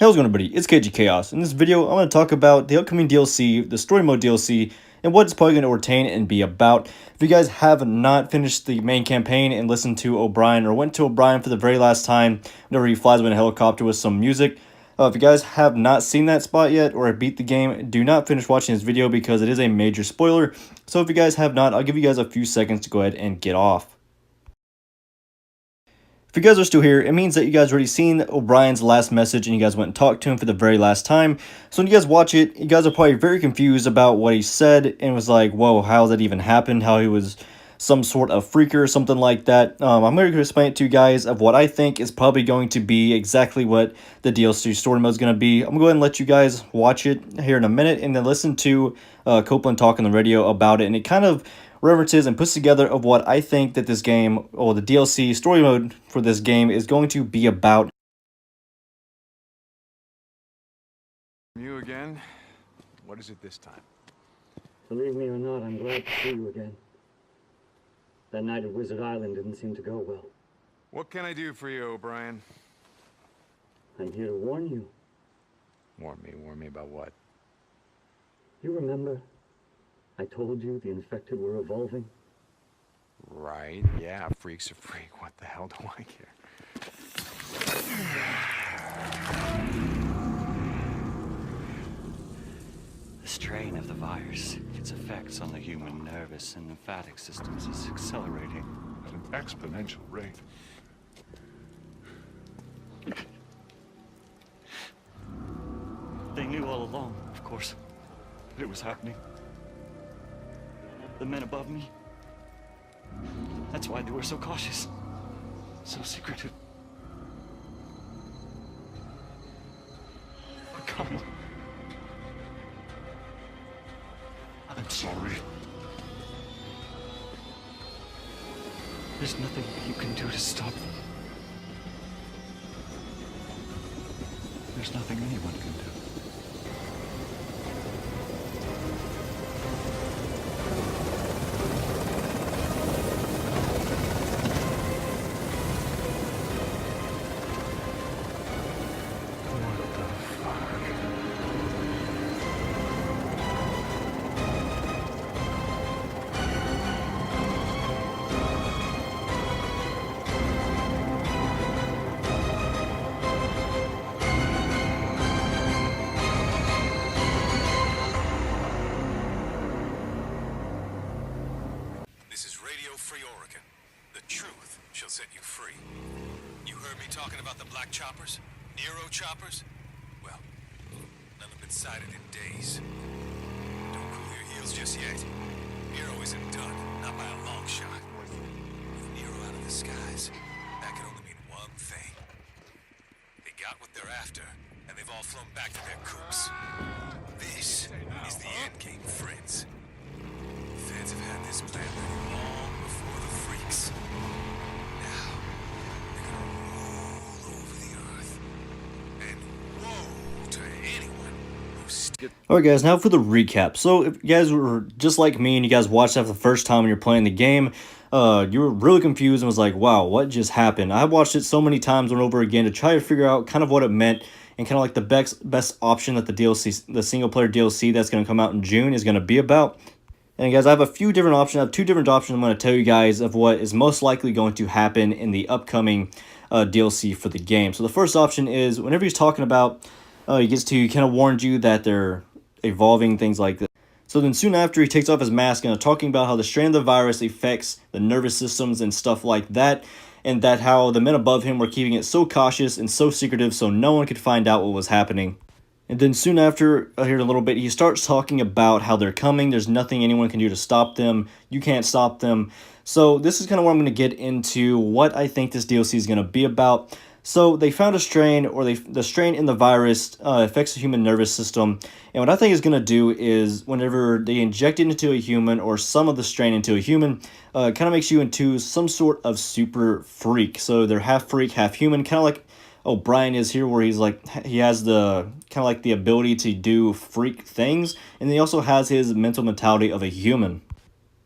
How's it going, everybody? It's KG Chaos. In this video, I'm going to talk about the upcoming DLC, the Story Mode DLC, and what it's probably going to retain and be about. If you guys have not finished the main campaign and listened to O'Brien, or went to O'Brien for the very last time, whenever he flies in a helicopter with some music, if you guys have not seen that spot yet, or beat the game, do not finish watching this video because it is a major spoiler. So if you guys have not, I'll give you guys a few seconds to go ahead and get off. If you guys are still here, it means that you guys already seen O'Brien's last message and you guys went and talked to him for the very last time. So when you guys watch it, you guys are probably very confused about what he said and was like, whoa, how that even happened? How he was some sort of freaker or something like that. I'm going to explain it to you guys of what I think is probably going to be exactly what the DLC story mode is going to be. I'm going to go ahead and let you guys watch it here in a minute and then listen to Copeland talk on the radio about it. And it kind of references and puts together of what I think that this game, or the DLC story mode for this game, is going to be about. You again? What is it this time? Believe me or not, I'm glad to see you again. That night at Wizard Island didn't seem to go well. What can I do for you, O'Brien? I'm here to warn you. Warn me about what? You remember? I told you the infected were evolving. Right, yeah, a freak's a freak. What the hell do I care? The strain of the virus, its effects on the human nervous and lymphatic systems is accelerating at an exponential rate. They knew all along, of course, that it was happening. The men above me. That's why they were so cautious, so secretive. But come on. I'm sorry. There's nothing you can do to stop them. There's nothing anyone can do. This is Radio Free Oregon. The truth shall set you free. You heard me talking about the black choppers? Nero choppers? Well, none have been sighted in days. Don't cool your heels just yet. Nero isn't done, not by a long shot. With Nero out of the skies, that can only mean one thing. They got what they're after, and they've all flown back to their coops. This is the endgame, friends. Feds have had this plan ready long before the freaks. Now, they're gonna roll over the earth. And woe to anyone who Alright guys, now for the recap. So if you guys were just like me and you guys watched that for the first time when you're playing the game, you were really confused and was like, wow, what just happened? I watched it so many times and over again to try to figure out kind of what it meant and kind of like the best option that the DLC, the single player DLC that's going to come out in June is going to be about. And guys, I have a few different options. I have two different options I'm going to tell you guys of what is most likely going to happen in the upcoming DLC for the game. So the first option is whenever he's talking about, he gets to kind of warned you that they're evolving, things like that. So then soon after, he takes off his mask and talking about how the strain of the virus affects the nervous systems and stuff like that. And that how the men above him were keeping it so cautious and so secretive so no one could find out what was happening. And then soon after, here in a little bit, he starts talking about how they're coming. There's nothing anyone can do to stop them. You can't stop them. So this is kind of where I'm going to get into what I think this DLC is going to be about. So they found a strain, or the strain in the virus affects the human nervous system. And what I think is going to do is whenever they inject it into a human, or some of the strain into a human, it kind of makes you into some sort of super freak. So they're half freak, half human, kind of like O'Brien is here, where he's like, he has the kind of like the ability to do freak things, and he also has his mental mentality of a human.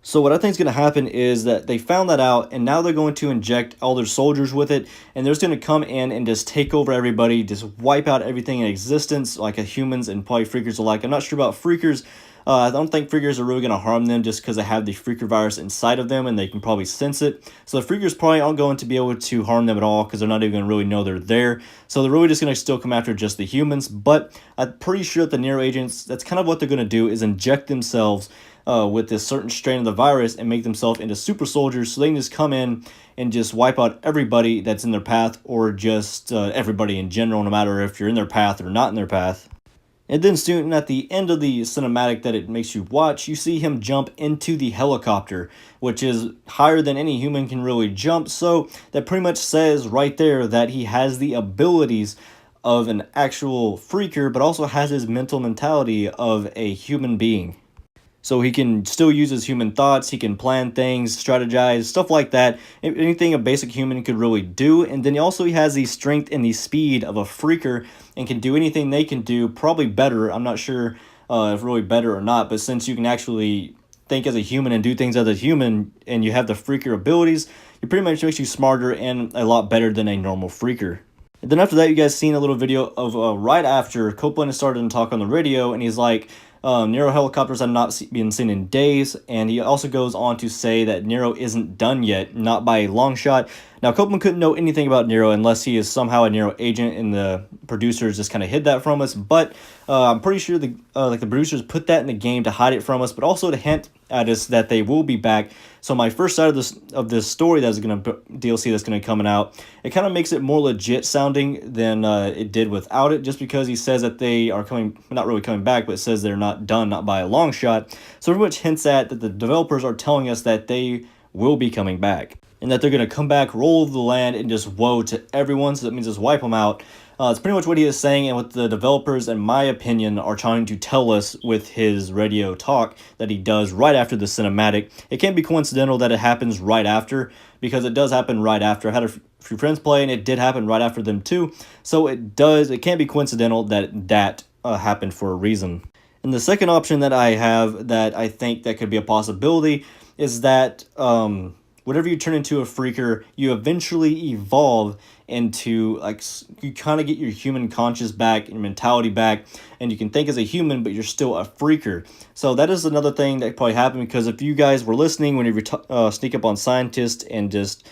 So what I think is going to happen is that they found that out, and now they're going to inject all their soldiers with it, and they're just going to come in and just take over everybody, just wipe out everything in existence, like humans and probably freakers alike. I'm not sure about freakers. I don't think freakers are really going to harm them just because they have the freaker virus inside of them and they can probably sense it. So the freakers probably aren't going to be able to harm them at all because they're not even going to really know they're there. So they're really just going to still come after just the humans. But I'm pretty sure that the Nero agents, that's kind of what they're going to do, is inject themselves with this certain strain of the virus and make themselves into super soldiers so they can just come in and just wipe out everybody that's in their path, or just everybody in general, no matter if you're in their path or not in their path. And then soon at the end of the cinematic that it makes you watch, you see him jump into the helicopter, which is higher than any human can really jump. So that pretty much says right there that he has the abilities of an actual freaker, but also has his mental mentality of a human being. So he can still use his human thoughts, he can plan things, strategize, stuff like that. Anything a basic human could really do. And then he has the strength and the speed of a freaker and can do anything they can do, probably better. I'm not sure if really better or not, but since you can actually think as a human and do things as a human, and you have the freaker abilities, it pretty much makes you smarter and a lot better than a normal freaker. And then after that, you guys seen a little video of right after Copeland started to talk on the radio, and he's like, Nero helicopters have not been seen in days, and he also goes on to say that Nero isn't done yet, not by a long shot. Now, Copeland couldn't know anything about Nero unless he is somehow a Nero agent, and the producers just kind of hid that from us. But I'm pretty sure the producers put that in the game to hide it from us, but also to hint at us that they will be back. So my first side of this story that's going to DLC that's going to coming out, it kind of makes it more legit sounding than it did without it, just because he says that they are coming, not really coming back, but it says they're not done, not by a long shot. So pretty much hints at that the developers are telling us that they will be coming back, and that they're going to come back, roll over the land, and just woe to everyone. So that means just wipe them out. It's pretty much what he is saying, and what the developers, in my opinion, are trying to tell us with his radio talk that he does right after the cinematic. It can't be coincidental that it happens right after, because it does happen right after. I had a few friends play, and it did happen right after them too. So it can't be coincidental that happened for a reason. And the second option that I have that I think that could be a possibility is that whenever you turn into a freaker, you eventually evolve into, like, you kind of get your human conscious back, your mentality back, and you can think as a human, but you're still a freaker. So that is another thing that probably happened, because if you guys were listening, whenever you sneak up on scientists and just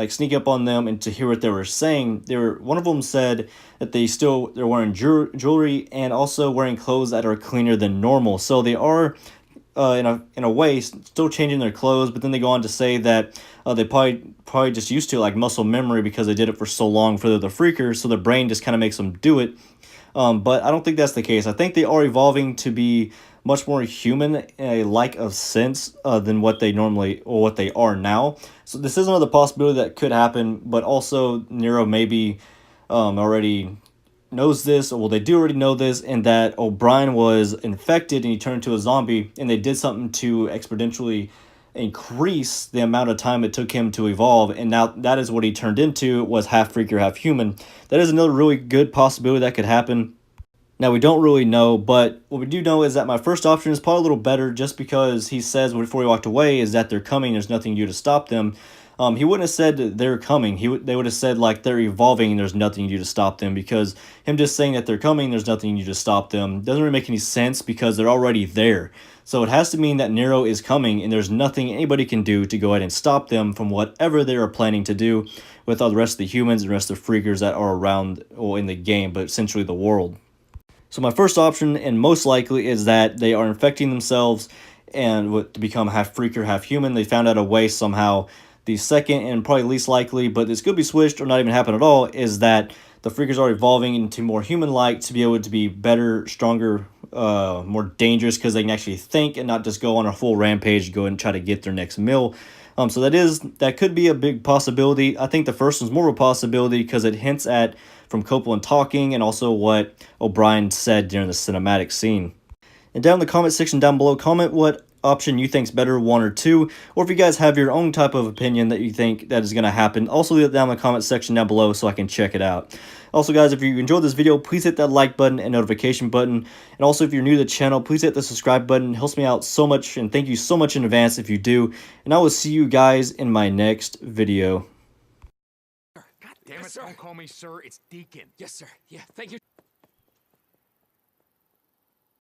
sneak up on them and to hear what they were saying, one of them said that they're wearing jewelry and also wearing clothes that are cleaner than normal. So they are in a way still changing their clothes, but then they go on to say that they probably just used to, like, muscle memory, because they did it for so long for the freakers, so their brain just kind of makes them do it. But I don't think that's the case. I think they are evolving to be much more human in a like of sense than what they normally, or what they are now. So this is another possibility that could happen, but also Nero maybe already knows this, or well, they do already know this, and that O'Brien was infected and he turned into a zombie, and they did something to exponentially increase the amount of time it took him to evolve, and now that is what he turned into, was half freaker, half human. That is another really good possibility that could happen. Now, we don't really know, but what we do know is that my first option is probably a little better, just because he says before he walked away is that they're coming, there's nothing you do to stop them. He wouldn't have said that they're coming. They would have said, like, they're evolving and there's nothing you do to stop them, because him just saying that they're coming, there's nothing you do to stop them, doesn't really make any sense, because they're already there. So it has to mean that Nero is coming and there's nothing anybody can do to go ahead and stop them from whatever they are planning to do with all the rest of the humans and the rest of the freakers that are around, or in the game, but essentially the world. So my first option, and most likely, is that they are infecting themselves and to become half freaker, half human. They found out a way somehow. The second, and probably least likely, but this could be switched or not even happen at all, is that the freakers are evolving into more human-like to be able to be better, stronger, more dangerous, because they can actually think and not just go on a full rampage, go and try to get their next meal. So that could be a big possibility. I think the first one's more of a possibility because it hints at from Copeland talking, and also what O'Brien said during the cinematic scene. And down in the comment section down below, comment what option you think's better, 1 or 2, or if you guys have your own type of opinion that you think that is going to happen, also leave it down in the comment section down below so I can check it out. Also guys, if you enjoyed this video, please hit that like button and notification button, and also if you're new to the channel, please hit the subscribe button. It helps me out so much, and thank you so much in advance if you do, and I will see you guys in my next video. God damn it, don't call me sir, it's Deacon. Yes, sir. Yeah, thank you.